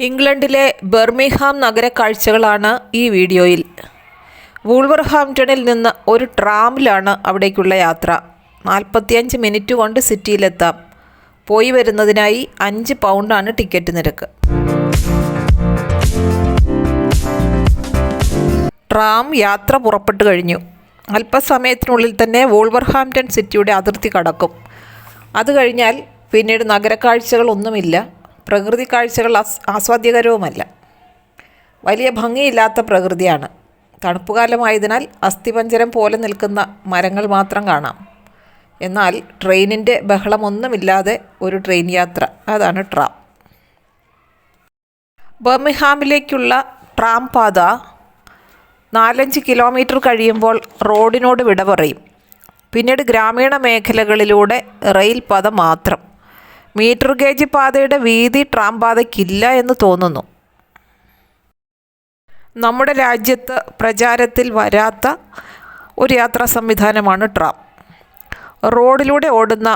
ഇംഗ്ലണ്ടിലെ ബർമിംഗ്ഹാം നഗര കാഴ്ചകളാണ് ഈ വീഡിയോയിൽ. വൂൾവർഹാംപ്റ്റണിൽ നിന്ന് ഒരു ട്രാമിലാണ് അവിടേക്കുള്ള യാത്ര. 45 മിനിറ്റ് കൊണ്ട് സിറ്റിയിലെത്താം. പോയി വരുന്നതിനായി £5 ടിക്കറ്റ് നിരക്ക്. ട്രാം യാത്ര പുറപ്പെട്ടു കഴിഞ്ഞു. അല്പസമയത്തിനുള്ളിൽ തന്നെ വൂൾവർഹാംപ്റ്റൺ സിറ്റിയുടെ അതിർത്തി കടക്കും. അത് കഴിഞ്ഞാൽ പിന്നീട് നഗരക്കാഴ്ചകളൊന്നുമില്ല. പ്രകൃതി കാഴ്ചകൾ ആസ്വാദ്യകരവുമല്ല. വലിയ ഭംഗിയില്ലാത്ത പ്രകൃതിയാണ്. തണുപ്പുകാലമായതിനാൽ അസ്ഥിപഞ്ജരം പോലെ നിൽക്കുന്ന മരങ്ങൾ മാത്രം കാണാം. എന്നാൽ ട്രെയിനിൻ്റെ ബഹളമൊന്നുമില്ലാതെ ഒരു ട്രെയിൻ യാത്ര, അതാണ് ട്രാം. ബർമിംഗ്ഹാമിലേക്കുള്ള ട്രാം പാത 4-5 കിലോമീറ്റർ കഴിയുമ്പോൾ റോഡിനോട് വിട പറയും. പിന്നീട് ഗ്രാമീണ മേഖലകളിലൂടെ റെയിൽ പാത മാത്രം. മീറ്റർ ഗേജ് പാതയുടെ വീതി ട്രാം പാതയ്ക്കില്ല എന്ന് തോന്നുന്നു. നമ്മുടെ രാജ്യത്ത് പ്രചാരത്തിൽ വരാത്ത ഒരു യാത്രാ സംവിധാനമാണ് ട്രാം. റോഡിലൂടെ ഓടുന്ന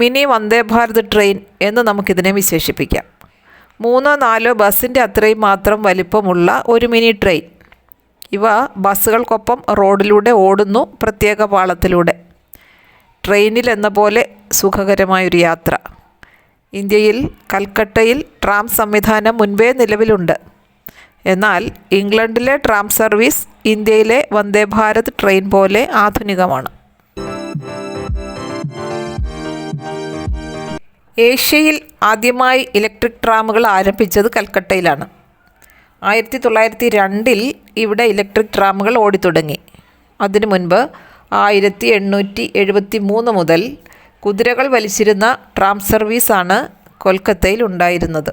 മിനി വന്ദേ ഭാരത് ട്രെയിൻ എന്ന് നമുക്കിതിനെ വിശേഷിപ്പിക്കാം. 3-4 ബസ്സിൻ്റെ അത്രയും മാത്രം വലിപ്പമുള്ള ഒരു മിനി ട്രെയിൻ. ഇവ ബസ്സുകൾക്കൊപ്പം റോഡിലൂടെ ഓടുന്നു, പ്രത്യേക പാളത്തിലൂടെ. ട്രെയിനിൽ എന്ന പോലെ സുഖകരമായൊരു യാത്ര. ഇന്ത്യയിൽ കൽക്കട്ടയിൽ ട്രാം സംവിധാനം മുൻപേ നിലവിലുണ്ട്. എന്നാൽ ഇംഗ്ലണ്ടിലെ ട്രാം സർവീസ് ഇന്ത്യയിലെ വന്ദേ ഭാരത് ട്രെയിൻ പോലെ ആധുനികമാണ്. ഏഷ്യയിൽ ആദ്യമായി ഇലക്ട്രിക് ട്രാമുകൾ ആരംഭിച്ചത് കൽക്കട്ടയിലാണ്. 1902 ഇവിടെ ഇലക്ട്രിക് ട്രാമുകൾ ഓടിത്തുടങ്ങി. അതിനു മുൻപ് 1873 മുതൽ കുതിരകൾ വലിച്ചിരുന്ന ട്രാം സർവീസാണ് കൊൽക്കത്തയിൽ ഉണ്ടായിരുന്നത്.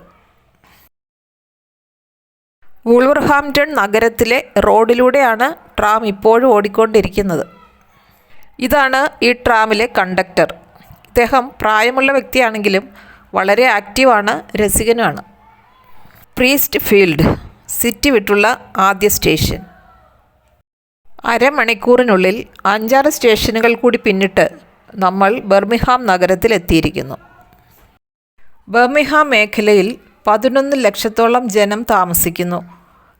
വൂൾവർഹാംപ്റ്റൺ നഗരത്തിലെ റോഡിലൂടെയാണ് ട്രാം ഇപ്പോഴും ഓടിക്കൊണ്ടിരിക്കുന്നത്. ഇതാണ് ഈ ട്രാമിലെ കണ്ടക്ടർ. ഇദ്ദേഹം പ്രായമുള്ള വ്യക്തിയാണെങ്കിലും വളരെ ആക്റ്റീവാണ്, രസികനുമാണ്. പ്രീസ്റ്റ് ഫീൽഡ് സിറ്റി വിട്ടുള്ള ആദ്യ സ്റ്റേഷൻ. അരമണിക്കൂറിനുള്ളിൽ 5-6 സ്റ്റേഷനുകൾ കൂടി പിന്നിട്ട് നമ്മൾ ബർമിംഗ്ഹാം നഗരത്തിൽ എത്തിയിരിക്കുന്നു. ബർമിംഗ്ഹാം മേഖലയിൽ 11 ലക്ഷത്തോളം ജനം താമസിക്കുന്നു.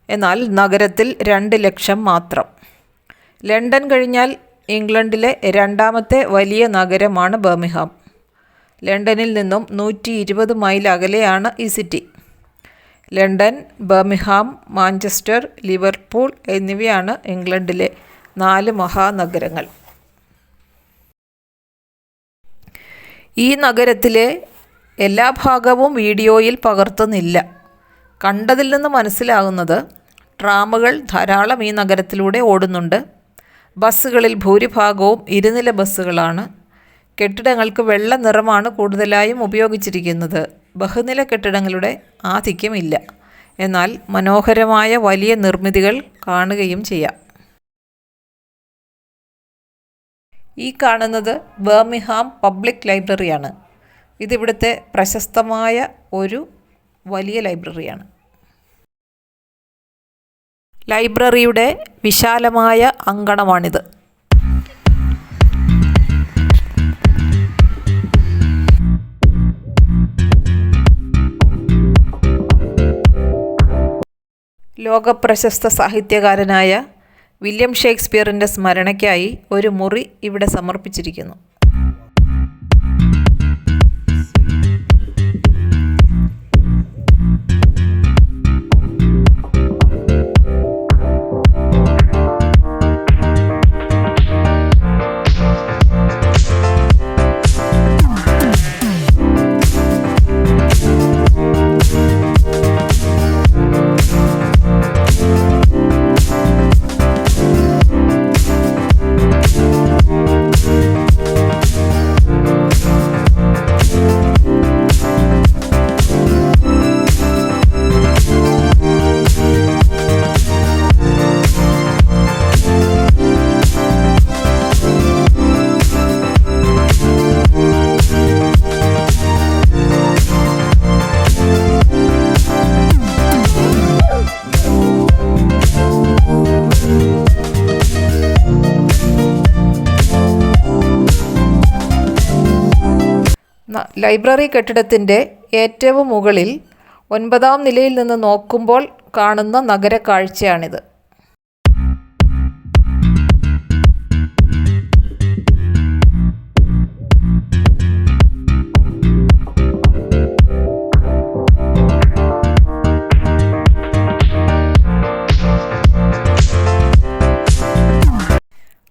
എന്നാൽ നഗരത്തിൽ 2 ലക്ഷം മാത്രം. ലണ്ടൻ കഴിഞ്ഞാൽ ഇംഗ്ലണ്ടിലെ രണ്ടാമത്തെ വലിയ നഗരമാണ് ബർമിംഗ്ഹാം. ലണ്ടനിൽ നിന്നും 120 മൈൽ അകലെയാണ് ഈ city. London, Birmingham, Manchester, Liverpool എന്നിവയാണ് ഇംഗ്ലണ്ടിലെ 4 മഹാനഗരങ്ങൾ. ഈ നഗരത്തിലെ എല്ലാ ഭാഗവും വീഡിയോയിൽ പകർത്തുന്നില്ല. കണ്ടതിൽ നിന്ന് മനസ്സിലാകുന്നത് ട്രാമുകൾ ധാരാളം ഈ നഗരത്തിലൂടെ ഓടുന്നുണ്ട്. ബസ്സുകളിൽ ഭൂരിഭാഗവും ഇരുനില ബസ്സുകളാണ്. കെട്ടിടങ്ങൾക്ക് വെള്ള നിറമാണ് കൂടുതലായും ഉപയോഗിച്ചിരിക്കുന്നത്. ബഹുനില കെട്ടിടങ്ങളുടെ ആധിക്യമില്ല. എന്നാൽ മനോഹരമായ വലിയ നിർമ്മിതികൾ കാണുകയും ചെയ്യാം. ഈ കാണുന്നത് ബർമിംഗ്ഹാം പബ്ലിക് ലൈബ്രറിയാണ്. ഇതിവിടുത്തെ പ്രശസ്തമായ ഒരു വലിയ ലൈബ്രറിയാണ്. ലൈബ്രറിയുടെ വിശാലമായ അങ്കണമാണിത്. ലോകപ്രശസ്ത സാഹിത്യകാരനായ വില്യം ഷേക്സ്പിയറിൻ്റെ സ്മരണയ്ക്കായി ഒരു മുറി ഇവിടെ സമർപ്പിച്ചിരിക്കുന്നു. ലൈബ്രറി കെട്ടിടത്തിൻ്റെ ഏറ്റവും മുകളിൽ 9ാം നിലയിൽ നിന്ന് നോക്കുമ്പോൾ കാണുന്ന നഗര കാഴ്ചയാണിത്.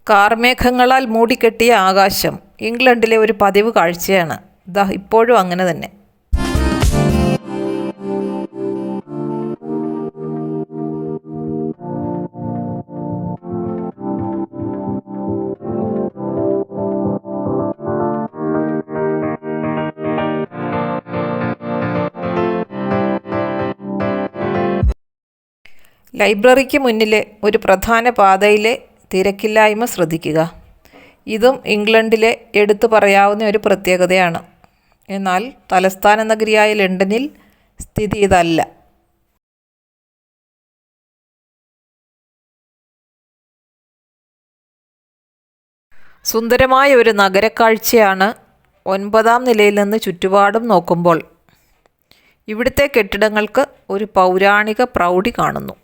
കാർമേഘങ്ങളാൽ മൂടിക്കെട്ടിയ ആകാശം ഇംഗ്ലണ്ടിലെ ഒരു പതിവ് കാഴ്ചയാണ്. ദാ ഇപ്പോഴും അങ്ങനെ തന്നെ. ലൈബ്രറിക്ക് മുന്നിലെ ഒരു പ്രധാന പാതയിലെ തിരക്കില്ലായ്മ ശ്രദ്ധിക്കുക. ഇതും ഇംഗ്ലണ്ടിലെ എടുത്തു പറയാവുന്ന ഒരു പ്രത്യേകതയാണ്. എന്നാൽ തലസ്ഥാന നഗരിയായ ലണ്ടനിൽ സ്ഥിതി ഇതല്ല. സുന്ദരമായ ഒരു നഗരക്കാഴ്ചയാണ് 9ാം നിലയിൽ നിന്ന് ചുറ്റുപാടും നോക്കുമ്പോൾ. ഇവിടുത്തെ കെട്ടിടങ്ങൾക്ക് ഒരു പൗരാണിക പ്രൗഢി കാണുന്നു.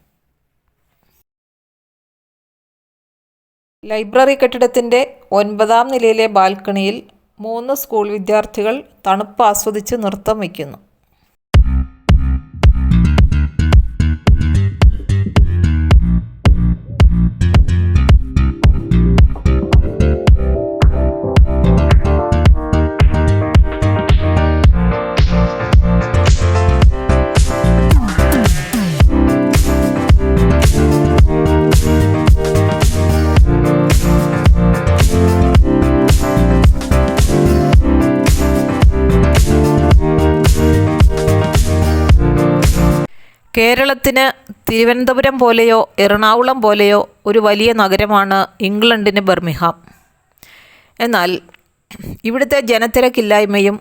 ലൈബ്രറി കെട്ടിടത്തിൻ്റെ 9ാം നിലയിലെ ബാൽക്കണിയിൽ 3 സ്കൂൾ വിദ്യാർത്ഥികൾ തണുപ്പ് ആസ്വദിച്ച് നൃത്തം വയ്ക്കുന്നു. കേരളത്തിന് തിരുവനന്തപുരം പോലെയോ എറണാകുളം പോലെയോ ഒരു വലിയ നഗരമാണ് ഇംഗ്ലണ്ടിന് ബർമിംഗ്ഹാം. എന്നാൽ ഇവിടുത്തെ ജനത്തിരക്കില്ലായ്മയും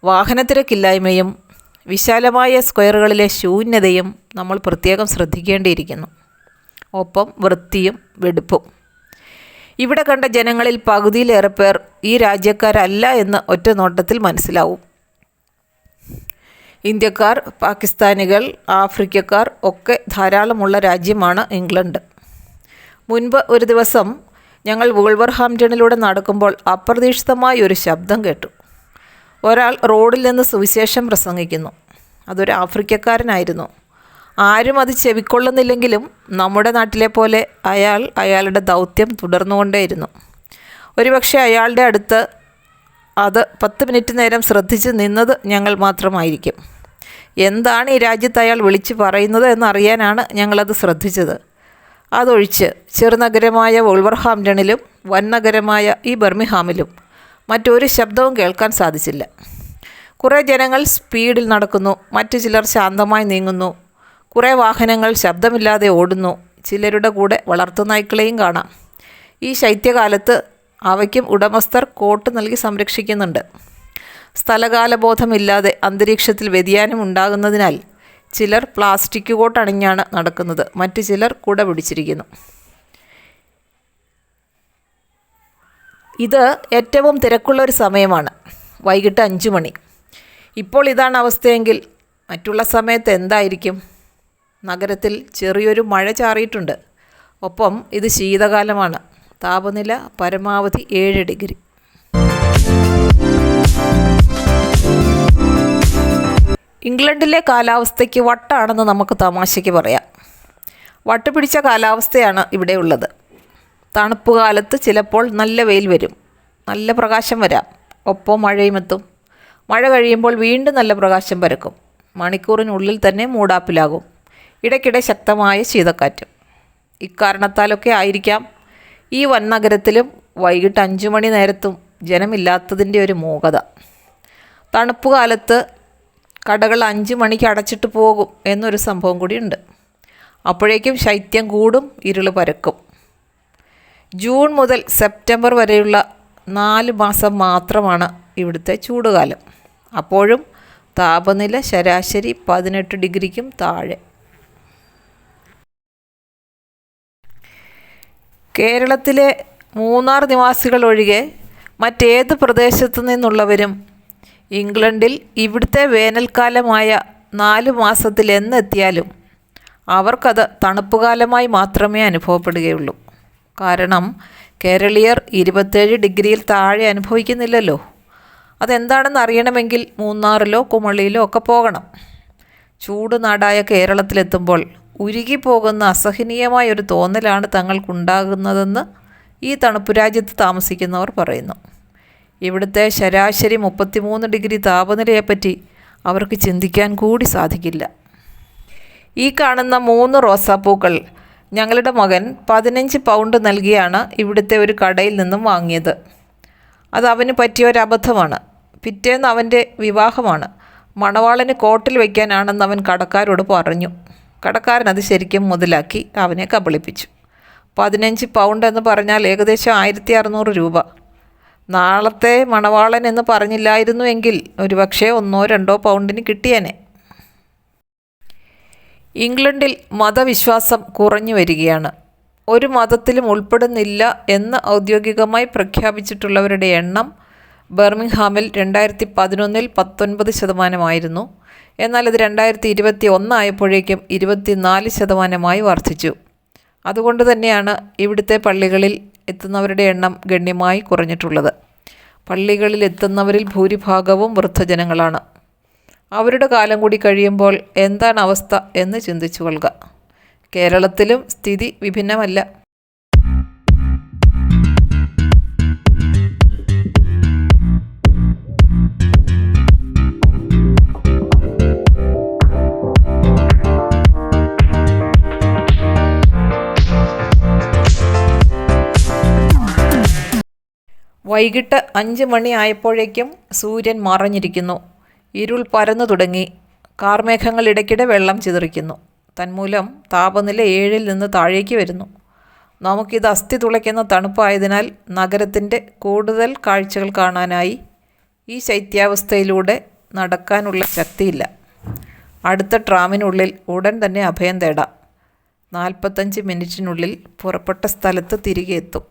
വാഹനത്തിരക്കില്ലായ്മയും വിശാലമായ സ്ക്വയറുകളിലെ ശൂന്യതയും നമ്മൾ പ്രത്യേകം ശ്രദ്ധിക്കേണ്ടിയിരിക്കുന്നു. ഒപ്പം വൃത്തിയും വെടിപ്പും. ഇവിടെ കണ്ട ജനങ്ങളിൽ പകുതിയിലേറെ പേർ ഈ രാജ്യക്കാരല്ല എന്ന് ഒറ്റ നോട്ടത്തിൽ മനസ്സിലാവും. ഇന്ത്യക്കാർ, പാകിസ്ഥാനികൾ, ആഫ്രിക്കക്കാർ ഒക്കെ ധാരാളമുള്ള രാജ്യമാണ് ഇംഗ്ലണ്ട്. മുൻപ് ഒരു ദിവസം ഞങ്ങൾ വൂൾവർഹാംപ്റ്റണിലൂടെ നടക്കുമ്പോൾ അപ്രതീക്ഷിതമായ ഒരു ശബ്ദം കേട്ടു. ഒരാൾ റോഡിൽ നിന്ന് സുവിശേഷം പ്രസംഗിക്കുന്നു. അതൊരു ആഫ്രിക്കക്കാരനായിരുന്നു. ആരും അത് ചെവിക്കൊള്ളുന്നില്ലെങ്കിലും നമ്മുടെ നാട്ടിലെ പോലെ അയാൾ അയാളുടെ ദൗത്യം തുടർന്നുകൊണ്ടേയിരുന്നു. ഒരുപക്ഷെ അയാളുടെ അടുത്ത് അത് 10 മിനിറ്റ് നേരം ശ്രദ്ധിച്ച് നിന്നത് ഞങ്ങൾ മാത്രമായിരിക്കും. എന്താണ് ഈ രാജ്യത്ത് അയാൾ വിളിച്ചു പറയുന്നത് എന്നറിയാനാണ് ഞങ്ങളത് ശ്രദ്ധിച്ചത്. അതൊഴിച്ച് ചെറുനഗരമായ വൂൾവർഹാംപ്റ്റണിലും വൻനഗരമായ ഈ ബർമിംഗ്ഹാമിലും മറ്റൊരു ശബ്ദവും കേൾക്കാൻ സാധിച്ചില്ല. കുറേ ജനങ്ങൾ സ്പീഡിൽ നടക്കുന്നു, മറ്റു ചിലർ ശാന്തമായി നീങ്ങുന്നു. കുറേ വാഹനങ്ങൾ ശബ്ദമില്ലാതെ ഓടുന്നു. ചിലരുടെ കൂടെ വളർത്തുനായ്ക്കളെയും കാണാം. ഈ ശൈത്യകാലത്ത് അവയ്ക്കും ഉടമസ്ഥർ കോട്ട് നൽകി സംരക്ഷിക്കുന്നുണ്ട്. സ്ഥലകാലബോധമില്ലാതെ അന്തരീക്ഷത്തിൽ വ്യതിയാനം ഉണ്ടാകുന്നതിനാൽ ചിലർ പ്ലാസ്റ്റിക് കോട്ട് അണിഞ്ഞാണ് നടക്കുന്നത്. മറ്റു ചിലർ കുട പിടിച്ചിരിക്കുന്നു. ഇത് ഏറ്റവും തിരക്കുള്ള ഒരു സമയമാണ്, വൈകിട്ട് 5 മണി. ഇപ്പോൾ ഇതാണ് അവസ്ഥയെങ്കിൽ മറ്റുള്ള സമയത്ത് എന്തായിരിക്കും? നഗരത്തിൽ ചെറിയൊരു മഴ ചാറിയിട്ടുണ്ട്. ഒപ്പം ഇത് ശീതകാലമാണ്. താപനില പരമാവധി 7 ഡിഗ്രി. ഇംഗ്ലണ്ടിലെ കാലാവസ്ഥയ്ക്ക് വട്ടാണെന്ന് നമുക്ക് തമാശയ്ക്ക് പറയാം. വട്ടുപിടിച്ച കാലാവസ്ഥയാണ് ഇവിടെ ഉള്ളത്. തണുപ്പ് കാലത്ത് ചിലപ്പോൾ നല്ല വെയിൽ വരും, നല്ല പ്രകാശം വരാം, ഒപ്പം മഴയും എത്തും. മഴ കഴിയുമ്പോൾ വീണ്ടും നല്ല പ്രകാശം പരക്കും. മണിക്കൂറിനുള്ളിൽ തന്നെ മൂടാപ്പിലാകും. ഇടയ്ക്കിടെ ശക്തമായ ശീതക്കാറ്റും. ഇക്കാരണത്താലൊക്കെ ആയിരിക്കാം ഈ വൻനഗരത്തിലും വൈകിട്ട് 5 മണി നേരത്തും ജനമില്ലാത്തതിൻ്റെ ഒരു മൂകത. തണുപ്പ് കാലത്ത് കടകൾ 5 മണിക്ക് അടച്ചിട്ട് പോകും എന്നൊരു സംഭവം കൂടിയുണ്ട്. അപ്പോഴേക്കും ശൈത്യം കൂടും, ഇരുൾ പരക്കും. ജൂൺ മുതൽ സെപ്റ്റംബർ വരെയുള്ള 4 മാസം മാത്രമാണ് ഇവിടുത്തെ ചൂടുകാലം. അപ്പോഴും താപനില ശരാശരി 18 ഡിഗ്രിക്കും താഴെ. കേരളത്തിലെ മൂന്നാർ നിവാസികൾ ഒഴികെ മറ്റേത് പ്രദേശത്തു നിന്നുള്ളവരും ഇംഗ്ലണ്ടിൽ ഇവിടുത്തെ വേനൽക്കാലമായ 4 മാസത്തിൽ എന്നെത്തിയാലും അവർക്കത് തണുപ്പുകാലമായി മാത്രമേ അനുഭവപ്പെടുകയുള്ളൂ. കാരണം കേരളീയർ 27 ഡിഗ്രിയിൽ താഴെ അനുഭവിക്കുന്നില്ലല്ലോ. അതെന്താണെന്ന് അറിയണമെങ്കിൽ മൂന്നാറിലോ കുമളിയിലോ ഒക്കെ പോകണം. ചൂട് നാടായ കേരളത്തിലെത്തുമ്പോൾ ഉരുകിപ്പോകുന്ന അസഹനീയമായൊരു തോന്നലാണ് തങ്ങൾക്കുണ്ടാകുന്നതെന്ന് ഈ തണുപ്പ് രാജ്യത്ത് താമസിക്കുന്നവർ പറയുന്നു. ഇവിടുത്തെ ശരാശരി 33 ഡിഗ്രി താപനിലയെപ്പറ്റി അവർക്ക് ചിന്തിക്കാൻ കൂടി സാധിക്കില്ല. ഈ കാണുന്ന 3 റോസാപ്പൂക്കൾ ഞങ്ങളുടെ മകൻ 15 പൗണ്ട് നൽകിയാണ് ഇവിടുത്തെ ഒരു കടയിൽ നിന്നും വാങ്ങിയത്. അത് അവന് പറ്റിയ ഒരബദ്ധമാണ്. പിറ്റേന്ന് അവൻ്റെ വിവാഹമാണ്. മണവാളന് കോട്ടിൽ വയ്ക്കാനാണെന്ന് അവൻ കടക്കാരോട് പറഞ്ഞു. കടക്കാരൻ അത് ശരിക്കും മുതലാക്കി അവനെ കബളിപ്പിച്ചു. 15 പൗണ്ട് എന്ന് പറഞ്ഞാൽ ഏകദേശം 1600 രൂപ. നാളത്തെ മണവാളൻ എന്ന് പറഞ്ഞില്ലായിരുന്നുവെങ്കിൽ ഒരുപക്ഷെ 1-2 പൗണ്ടിന് കിട്ടിയേനെ. ഇംഗ്ലണ്ടിൽ മതവിശ്വാസം കുറഞ്ഞു വരികയാണ്. ഒരു മതത്തിലും ഉൾപ്പെടുന്നില്ല എന്ന് ഔദ്യോഗികമായി പ്രഖ്യാപിച്ചിട്ടുള്ളവരുടെ എണ്ണം ബർമിംഗ്ഹാമിൽ 2011 19%. എന്നാൽ ഇത് 2021 ആയപ്പോഴേക്കും 24% വർദ്ധിച്ചു. അതുകൊണ്ട് തന്നെയാണ് ഇവിടുത്തെ പള്ളികളിൽ എത്തുന്നവരുടെ എണ്ണം ഗണ്യമായി കുറഞ്ഞിട്ടുള്ളത്. പള്ളികളിൽ എത്തുന്നവരിൽ ഭൂരിഭാഗവും വൃദ്ധജനങ്ങളാണ്. അവരുടെ കാലം കൂടി കഴിയുമ്പോൾ എന്താണ് അവസ്ഥ എന്ന് ചിന്തിച്ചു കൊള്ളുക. കേരളത്തിലും സ്ഥിതി വിഭിന്നമല്ല. വൈകിട്ട് 5 മണി ആയപ്പോഴേക്കും സൂര്യൻ മറഞ്ഞിരിക്കുന്നു. ഇരുൾ പരന്നു തുടങ്ങി. കാർമേഘങ്ങൾ ഇടയ്ക്കിടെ വെള്ളം ചിതറിക്കുന്നു. തന്മൂലം താപനില 7-ൽ നിന്ന് താഴേക്ക് വരുന്നു. നമുക്കിത് അസ്ഥി തുളയ്ക്കുന്ന തണുപ്പായതിനാൽ നഗരത്തിൻ്റെ കൂടുതൽ കാഴ്ചകൾ കാണാനായി ഈ ശൈത്യാവസ്ഥയിലൂടെ നടക്കാനുള്ള ശക്തിയില്ല. അടുത്ത ട്രാമിനുള്ളിൽ ഉടൻ തന്നെ അഭയം തേടാം. 45 മിനിറ്റിനുള്ളിൽ പുറപ്പെട്ട സ്ഥലത്ത് തിരികെ എത്തും.